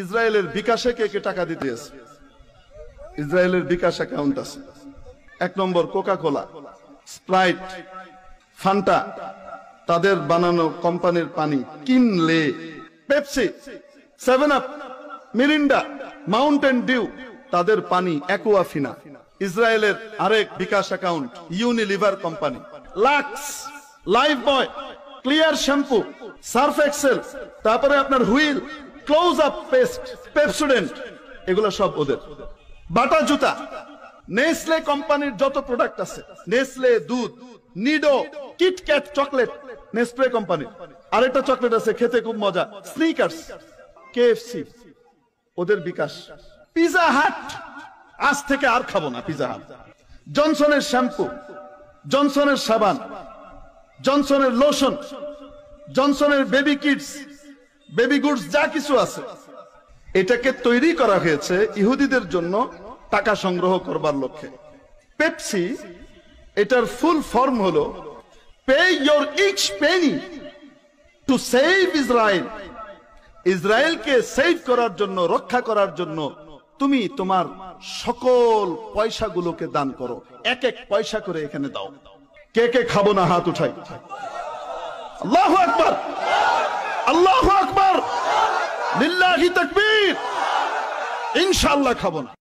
ইসরায়েলের বিকাশে কে কে টাকা দিতে আছে? ইসরায়েলের বিকাশ অ্যাকাউন্ট আছে। 1 নম্বর কোকা কোলা, স্প্রাইট, ফান্টা, তাদের বানানো কোম্পানির পানি কিনলে, Pepsi, 7 up, Mirinda, Mountain Dew, তাদের পানি অ্যাকুয়াফিনা। ইসরায়েলের আরেক bKash account Unilever company, Lux, Lifebuoy, Clear shampoo, Surf Excel, তারপরে আপনার Wheel, Closeup paste, Pepsodent, এগুলো সব ওদের। বাটা জুতা, নেসলে কোম্পানির যত প্রোডাক্ট আছে, নেসলে দুধ, নিডো, কিটক্যাট চকলেট, নেসপ্রে কোম্পানি। আরেকটা চকলেট আছে খেতে খুব মজা, স্নিকার্স, কেএফসি, ওদের বিকাশ। পিজা হাট, আজ থেকে আর খাবো না পিজা হাট। জনসনের শ্যাম্পু, জনসনের সাবান, জনসনের লোশন, জনসনের বেবি কিডস, বেবি গুডস, যা কিছু আছে, এটাকে তৈরি করা হয়েছে ইহুদিদের জন্য টাকা সংগ্রহ করবার লক্ষ্যে। পেপসি, এটার ফুল ফর্ম হলো pay your each penny to save Israel. ইসরায়েলকে সেভ করার জন্য, রক্ষা করার জন্য তুমি তোমার সকল পয়সাগুলোকে দান করো। এক এক পয়সা করে এখানে দাও। কে কে খাবো না হাত উঠাই। আল্লাহু আকবার, আল্লাহু আকবার, লিল্লাহি তাকবীর। ইনশাআল্লাহ খাবো না।